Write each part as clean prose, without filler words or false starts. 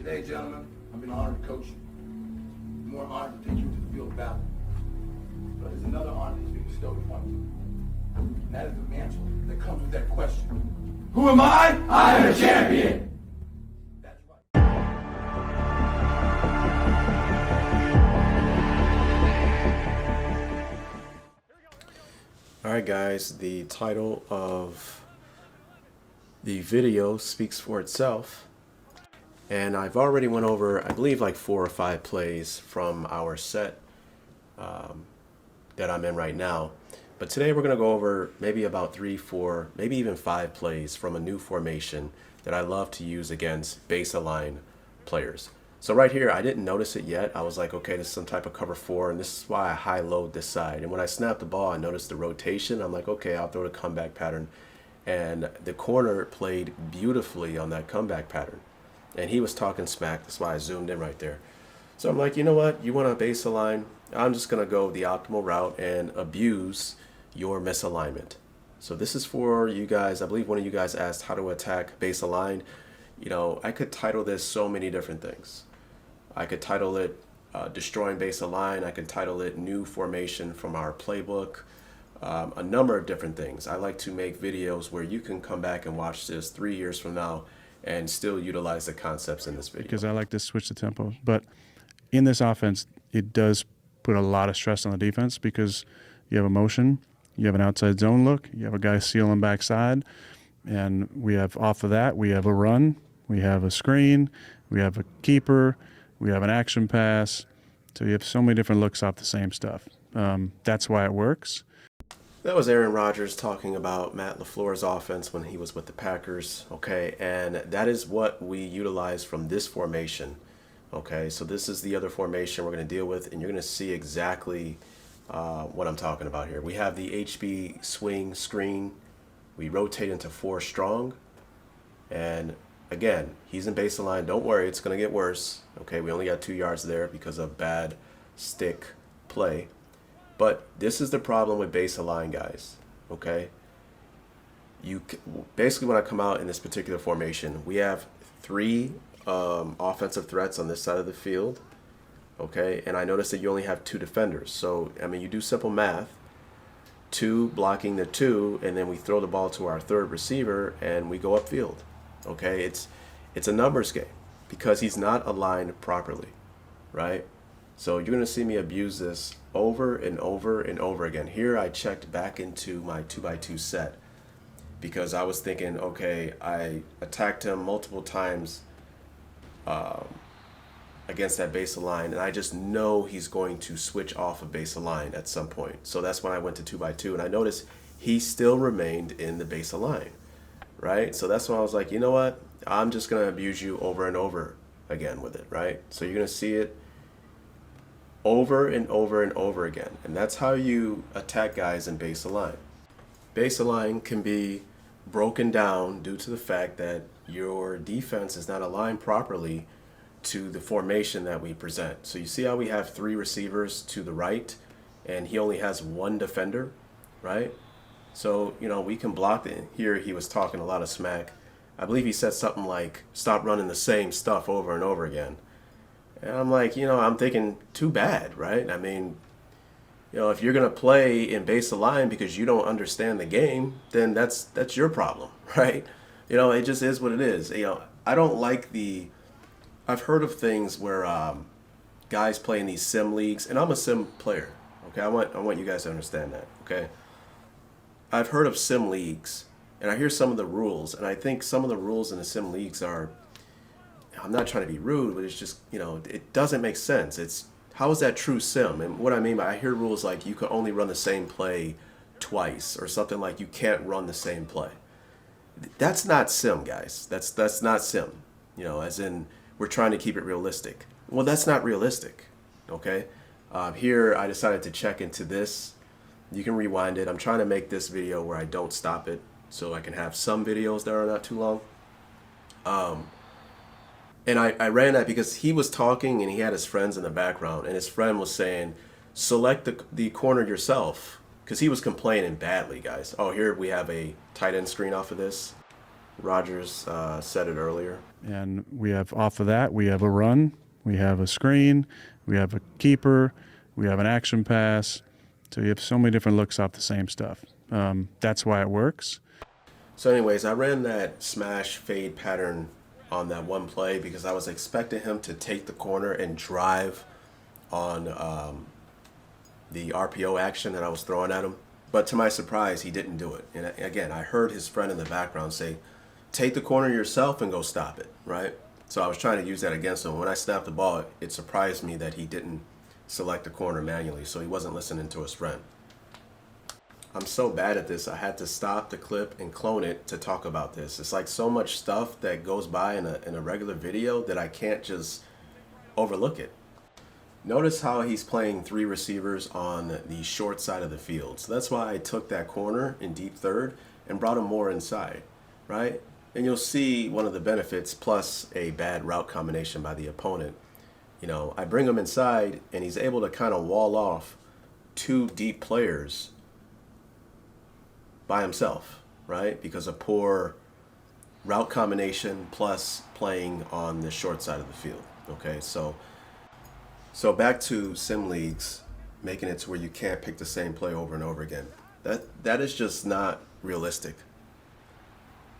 Today, gentlemen, I've been honored to coach you. More honored to take you to the field of battle. But there's another honor that's been bestowed upon you. And that is the mantle that comes with that question. Who am I? I am a champion! That's right. Alright guys, the title of the video speaks for itself. And I've already went over, I believe, like 4 or 5 plays from our set that I'm in right now. But today we're going to go over maybe about 3, 4, maybe even 5 plays from a new formation that I love to use against base align players. So right here, I didn't notice it yet. I was like, okay, this is some type of cover 4, and this is why I high load this side. And when I snapped the ball, I noticed the rotation. I'm like, okay, I'll throw the comeback pattern. And the corner played beautifully on that comeback pattern. And he was talking smack. That's why I zoomed in right there. So I'm like, you know what? You want to base align? I'm just going to go the optimal route and abuse your misalignment. So this is for you guys. I believe one of you guys asked how to attack base align. You know, I could title this so many different things. I could title it Destroying Base Align. I could title it New Formation from our playbook. A number of different things. I like to make videos where you can come back and watch this 3 years from now and still utilize the concepts in this video. Because I like to switch the tempo. But in this offense, it does put a lot of stress on the defense because you have a motion, you have an outside zone look, you have a guy sealing backside, and we have off of that, we have a run, we have a screen, we have a keeper, we have an action pass. So you have so many different looks off the same stuff. That's why it works. That was Aaron Rodgers talking about Matt LaFleur's offense when he was with the Packers, okay? And that is what we utilize from this formation, okay? So this is the other formation we're going to deal with, and you're going to see exactly what I'm talking about here. We have the HB swing screen. We rotate into 4 strong. And again, he's in base line. Don't worry, it's going to get worse, okay? We only got 2 yards there because of bad stick play. But this is the problem with base align, guys, okay? Basically, when I come out in this particular formation, we have 3 offensive threats on this side of the field, okay? And I notice that you only have 2 defenders. So, I mean, you do simple math, 2 blocking the 2, and then we throw the ball to our 3rd receiver, and we go upfield, okay? It's a numbers game because he's not aligned properly, right? So you're going to see me abuse this over and over and over again. Here I checked back into my 2x2 set because I was thinking, okay, I attacked him multiple times against that base align, and I just know he's going to switch off of base align at some point. So that's when I went to 2x2, and I noticed he still remained in the base align, right? So that's when I was like, you know what? I'm just going to abuse you over and over again with it, right? So you're going to see it over and over and over again. And that's how you attack guys in base align. Base align can be broken down due to the fact that your defense is not aligned properly to the formation that we present. So you see how we have 3 receivers to the right and he only has 1 defender, right? So, you know, we can block it. Here he was talking a lot of smack. I believe he said something like, stop running the same stuff over and over again. And I'm like, you know, I'm thinking too bad, right? I mean, you know, if you're going to play in base align because you don't understand the game, then that's your problem, right? You know, it just is what it is. You know, I don't like I've heard of things where guys play in these sim leagues, and I'm a sim player, okay? I want you guys to understand that, okay? I've heard of sim leagues, and I hear some of the rules, and I think some of the rules in the sim leagues are, I'm not trying to be rude, but it's just, you know, it doesn't make sense. It's, how is that true sim? And what I mean by, I hear rules like you can only run the same play twice, or something like you can't run the same play. That's not sim, guys. That's not sim. You know, as in, we're trying to keep it realistic. Well, that's not realistic, okay? Here, I decided to check into this. You can rewind it. I'm trying to make this video where I don't stop it, so I can have some videos that are not too long. And I ran that because he was talking and he had his friends in the background, and his friend was saying, select the corner yourself, because he was complaining badly, guys. Oh, here we have a tight end screen off of this. Rodgers said it earlier. And we have, off of that, we have a run, we have a screen, we have a keeper, we have an action pass. So you have so many different looks off the same stuff. That's why it works. So anyways, I ran that smash fade pattern on that one play because I was expecting him to take the corner and drive on the RPO action that I was throwing at him. But to my surprise, he didn't do it. And again, I heard his friend in the background say, take the corner yourself and go stop it, right? So I was trying to use that against him. When I snapped the ball, it surprised me that he didn't select the corner manually, so he wasn't listening to his friend. I'm so bad at this, I had to stop the clip and clone it to talk about this. It's like so much stuff that goes by in a regular video that I can't just overlook it. Notice how he's playing 3 receivers on the short side of the field. So that's why I took that corner in deep third and brought him more inside, right? And you'll see one of the benefits plus a bad route combination by the opponent. You know, I bring him inside and he's able to kind of wall off 2 deep players by himself, right? Because of poor route combination plus playing on the short side of the field. Okay, so back to sim leagues, making it to where you can't pick the same play over and over again. That is just not realistic.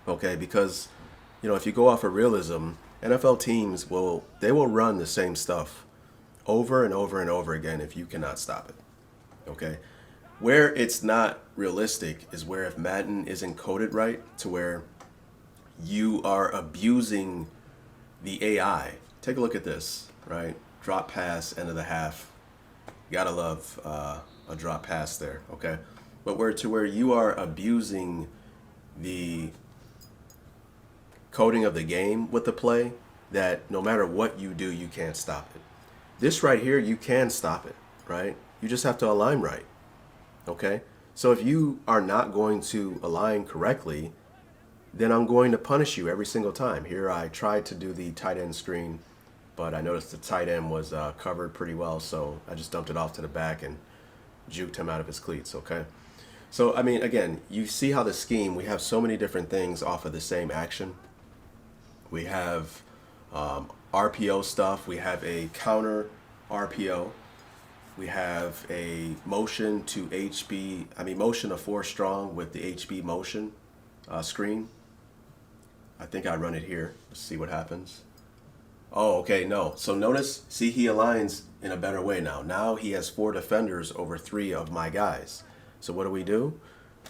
Okay, because you know, if you go off of realism, NFL teams will run the same stuff over and over and over again if you cannot stop it. Okay? Where it's not realistic is where if Madden isn't coded right to where you are abusing the AI. Take a look at this, right? Drop pass, end of the half. Gotta love a drop pass there, okay? But where you are abusing the coding of the game with the play, that no matter what you do, you can't stop it. This right here, you can stop it, right? You just have to align right, okay? So if you are not going to align correctly, then I'm going to punish you every single time. Here I tried to do the tight end screen, but I noticed the tight end was covered pretty well, so I just dumped it off to the back and juked him out of his cleats, okay? So, I mean, again, you see how the scheme, we have so many different things off of the same action. We have RPO stuff. We have a counter RPO. We have a motion to HB, motion to 4 strong with the HB motion screen. I think I run it here. Let's see what happens. Oh, okay, no. So notice, see, he aligns in a better way now. Now he has 4 defenders over 3 of my guys. So what do?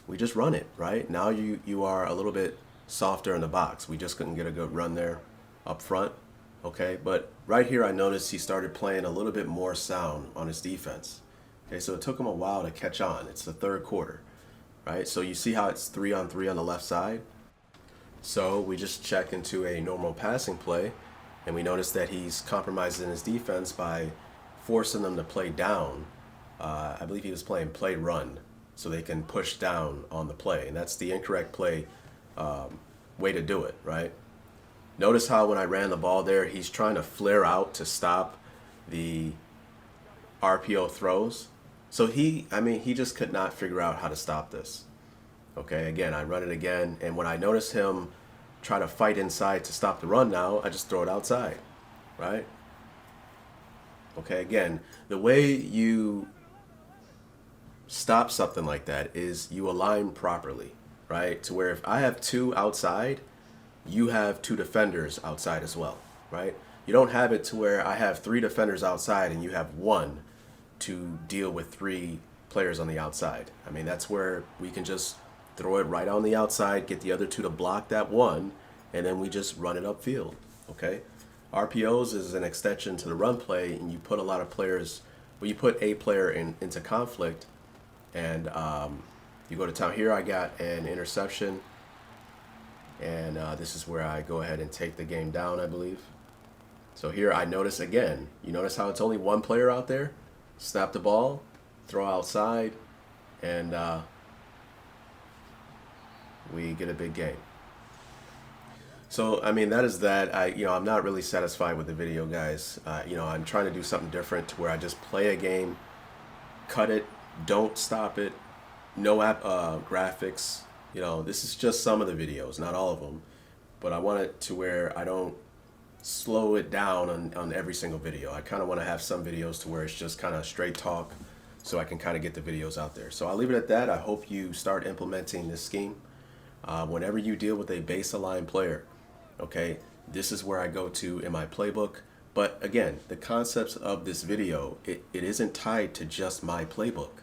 We just run it, right? Now you are a little bit softer in the box. We just couldn't get a good run there up front, okay? But right here I noticed he started playing a little bit more sound on his defense. Okay, so it took him a while to catch on. It's the 3rd quarter, right? So you see how it's 3-on-3 on the left side? So we just check into a normal passing play, and we notice that he's compromising his defense by forcing them to play down. I believe he was playing play run, so they can push down on the play, and that's the incorrect play way to do it, right? Notice how when I ran the ball there, he's trying to flare out to stop the RPO throws. So he just could not figure out how to stop this. Okay, again, I run it again, and when I notice him try to fight inside to stop the run now, I just throw it outside, right? Okay, again, the way you stop something like that is you align properly, right? To where if I have 2 outside, you have 2 defenders outside as well, right? You don't have it to where I have 3 defenders outside and you have 1 to deal with 3 players on the outside. I mean, that's where we can just throw it right on the outside, get the other 2 to block that 1, and then we just run it upfield, okay? RPOs is an extension to the run play, and you put a lot of players, well, you put a player into conflict, and you go to town. Here I got an interception, and this is where I go ahead and take the game down, I believe. So here I notice again, you notice how it's only 1 player out there? Snap the ball, throw outside, and we get a big game. So, I mean, that is that. I'm not really satisfied with the video, guys. I'm trying to do something different to where I just play a game, cut it, don't stop it, no graphics. This is just some of the videos, not all of them. but I want it to where I don't slow it down on every single video. I kind of want to have some videos to where it's just kind of straight talk, so I can kind of get the videos out there. So I'll leave it at that. I hope you start implementing this scheme. Whenever you deal with a base aligned player, okay, this is where I go to in my playbook. But again, the concepts of this video, it isn't tied to just my playbook.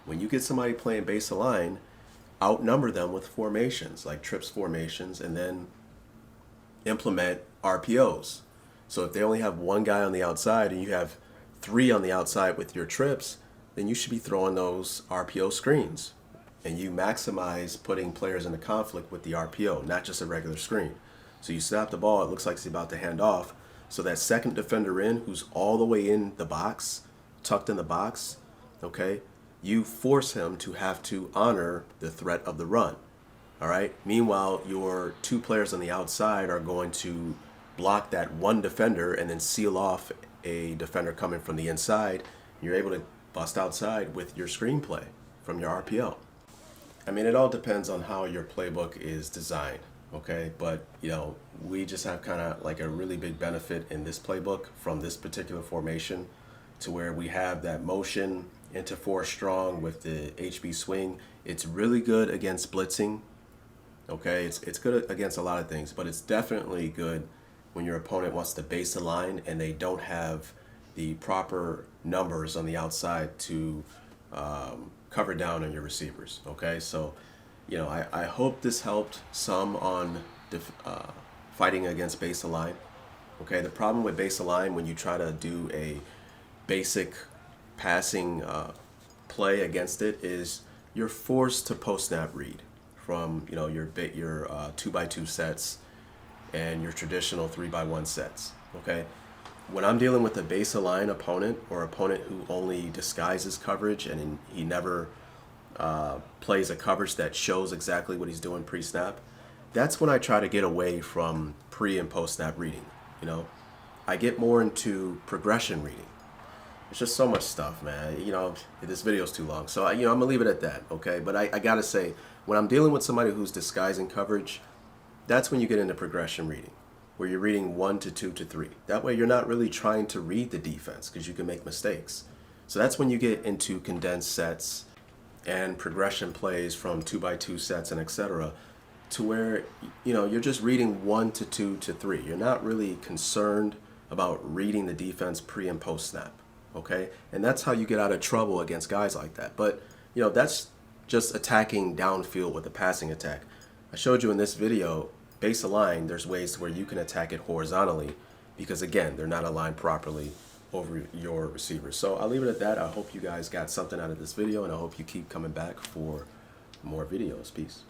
When you get somebody playing base align, outnumber them with formations like trips formations, and then implement RPOs. So if they only have one guy on the outside and you have 3 on the outside with your trips, then you should be throwing those RPO screens, and you maximize putting players into conflict with the RPO, not just a regular screen. So you snap the ball, it looks like it's about to hand off, so that second defender in, who's all the way in the box, tucked in the box, okay, you force him to have to honor the threat of the run. All right. Meanwhile, your 2 players on the outside are going to block that one defender and then seal off a defender coming from the inside. You're able to bust outside with your screenplay from your RPO. I mean, it all depends on how your playbook is designed. Okay. But, you know, we just have kind of like a really big benefit in this playbook from this particular formation, to where we have that motion into 4 strong with the HB swing. It's really good against blitzing. Okay, it's good against a lot of things, but it's definitely good when your opponent wants to base align and they don't have the proper numbers on the outside to cover down on your receivers. Okay, so you know, I hope this helped some on fighting against base align. Okay, the problem with base align, when you try to do a basic passing play against it, is you're forced to post snap read from, you know, your 2x2 sets and your traditional 3x1 sets. Okay, when I'm dealing with a base align opponent, or opponent who only disguises coverage and he never plays a coverage that shows exactly what he's doing pre-snap, that's when I try to get away from pre and post snap reading. You know, I get more into progression reading. It's just so much stuff, man. You know, this video's too long, so you know, I'm gonna leave it at that. Okay, but I gotta say, when I'm dealing with somebody who's disguising coverage, that's when you get into progression reading, where you're reading 1 to 2 to 3. That way you're not really trying to read the defense, because you can make mistakes. So that's when you get into condensed sets and progression plays from 2x2 sets and etc., to where, you know, you're just reading 1 to 2 to 3. You're not really concerned about reading the defense pre and post snap. Okay, and that's how you get out of trouble against guys like that. But you know, that's just attacking downfield with a passing attack. I showed you in this video, base align, there's ways where you can attack it horizontally, because again, they're not aligned properly over your receivers. So I'll leave it at that. I hope you guys got something out of this video, and I hope you keep coming back for more videos. Peace.